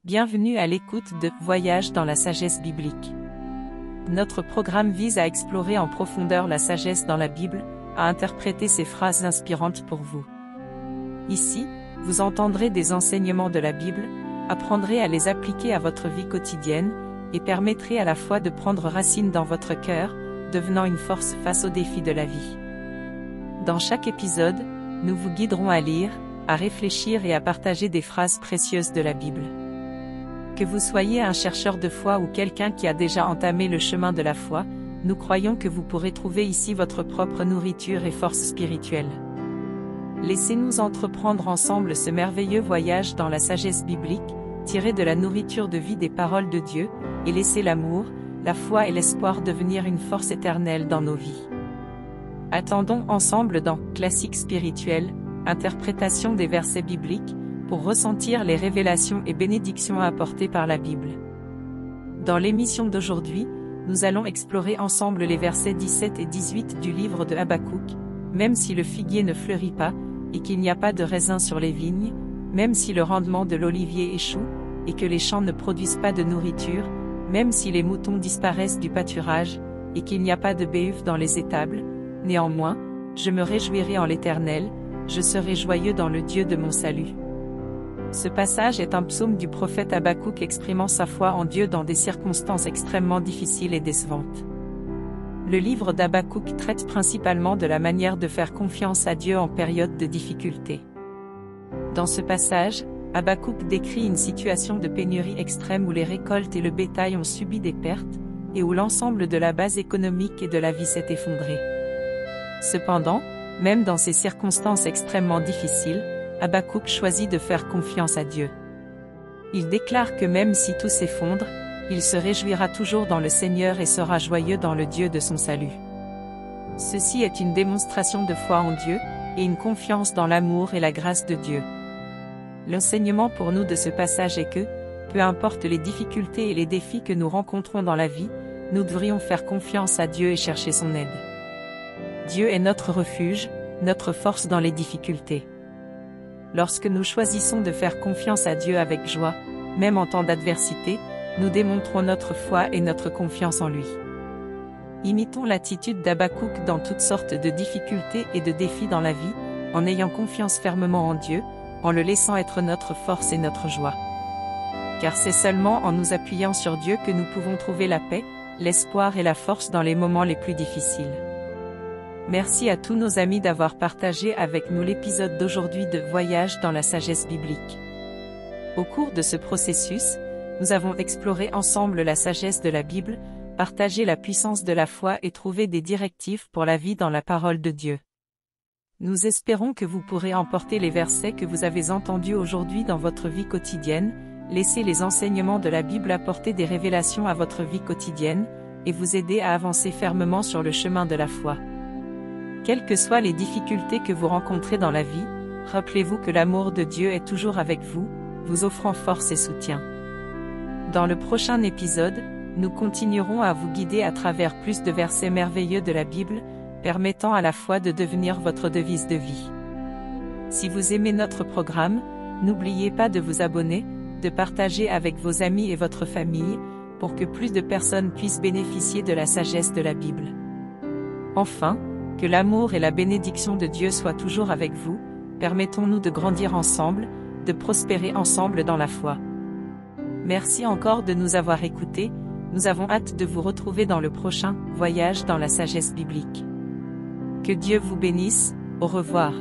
Bienvenue à l'écoute de Voyage dans la sagesse biblique. Notre programme vise à explorer en profondeur la sagesse dans la Bible, à interpréter ces phrases inspirantes pour vous. Ici, vous entendrez des enseignements de la Bible, apprendrez à les appliquer à votre vie quotidienne, et permettrez à la fois de prendre racine dans votre cœur, devenant une force face aux défis de la vie. Dans chaque épisode, nous vous guiderons à lire, à réfléchir et à partager des phrases précieuses de la Bible. Que vous soyez un chercheur de foi ou quelqu'un qui a déjà entamé le chemin de la foi, nous croyons que vous pourrez trouver ici votre propre nourriture et force spirituelle. Laissez-nous entreprendre ensemble ce merveilleux voyage dans la sagesse biblique, tiré de la nourriture de vie des paroles de Dieu, et laissez l'amour, la foi et l'espoir devenir une force éternelle dans nos vies. Attendons ensemble dans Classique spirituel, interprétation des versets bibliques, pour ressentir les révélations et bénédictions apportées par la Bible. Dans l'émission d'aujourd'hui, nous allons explorer ensemble les versets 17 et 18 du livre de Habakkuk. Même si le figuier ne fleurit pas, et qu'il n'y a pas de raisin sur les vignes, même si le rendement de l'olivier échoue, et que les champs ne produisent pas de nourriture, même si les moutons disparaissent du pâturage, et qu'il n'y a pas de béhuves dans les étables, néanmoins, je me réjouirai en l'Éternel, je serai joyeux dans le Dieu de mon salut. Ce passage est un psaume du prophète Habakkuk exprimant sa foi en Dieu dans des circonstances extrêmement difficiles et décevantes. Le livre d'Habakkuk traite principalement de la manière de faire confiance à Dieu en période de difficulté. Dans ce passage, Habakkuk décrit une situation de pénurie extrême où les récoltes et le bétail ont subi des pertes, et où l'ensemble de la base économique et de la vie s'est effondré. Cependant, même dans ces circonstances extrêmement difficiles, Habakkuk choisit de faire confiance à Dieu. Il déclare que même si tout s'effondre, il se réjouira toujours dans le Seigneur et sera joyeux dans le Dieu de son salut. Ceci est une démonstration de foi en Dieu, et une confiance dans l'amour et la grâce de Dieu. L'enseignement pour nous de ce passage est que, peu importe les difficultés et les défis que nous rencontrons dans la vie, nous devrions faire confiance à Dieu et chercher son aide. Dieu est notre refuge, notre force dans les difficultés. Lorsque nous choisissons de faire confiance à Dieu avec joie, même en temps d'adversité, nous démontrons notre foi et notre confiance en lui. Imitons l'attitude d'Habakkuk dans toutes sortes de difficultés et de défis dans la vie, en ayant confiance fermement en Dieu, en le laissant être notre force et notre joie. Car c'est seulement en nous appuyant sur Dieu que nous pouvons trouver la paix, l'espoir et la force dans les moments les plus difficiles. Merci à tous nos amis d'avoir partagé avec nous l'épisode d'aujourd'hui de Voyage dans la sagesse biblique. Au cours de ce processus, nous avons exploré ensemble la sagesse de la Bible, partagé la puissance de la foi et trouvé des directives pour la vie dans la parole de Dieu. Nous espérons que vous pourrez emporter les versets que vous avez entendus aujourd'hui dans votre vie quotidienne, laisser les enseignements de la Bible apporter des révélations à votre vie quotidienne, et vous aider à avancer fermement sur le chemin de la foi. Quelles que soient les difficultés que vous rencontrez dans la vie, rappelez-vous que l'amour de Dieu est toujours avec vous, vous offrant force et soutien. Dans le prochain épisode, nous continuerons à vous guider à travers plus de versets merveilleux de la Bible, permettant à la foi de devenir votre devise de vie. Si vous aimez notre programme, n'oubliez pas de vous abonner, de partager avec vos amis et votre famille, pour que plus de personnes puissent bénéficier de la sagesse de la Bible. Enfin, que l'amour et la bénédiction de Dieu soient toujours avec vous, permettons-nous de grandir ensemble, de prospérer ensemble dans la foi. Merci encore de nous avoir écoutés, nous avons hâte de vous retrouver dans le prochain Voyage dans la sagesse biblique. Que Dieu vous bénisse, au revoir.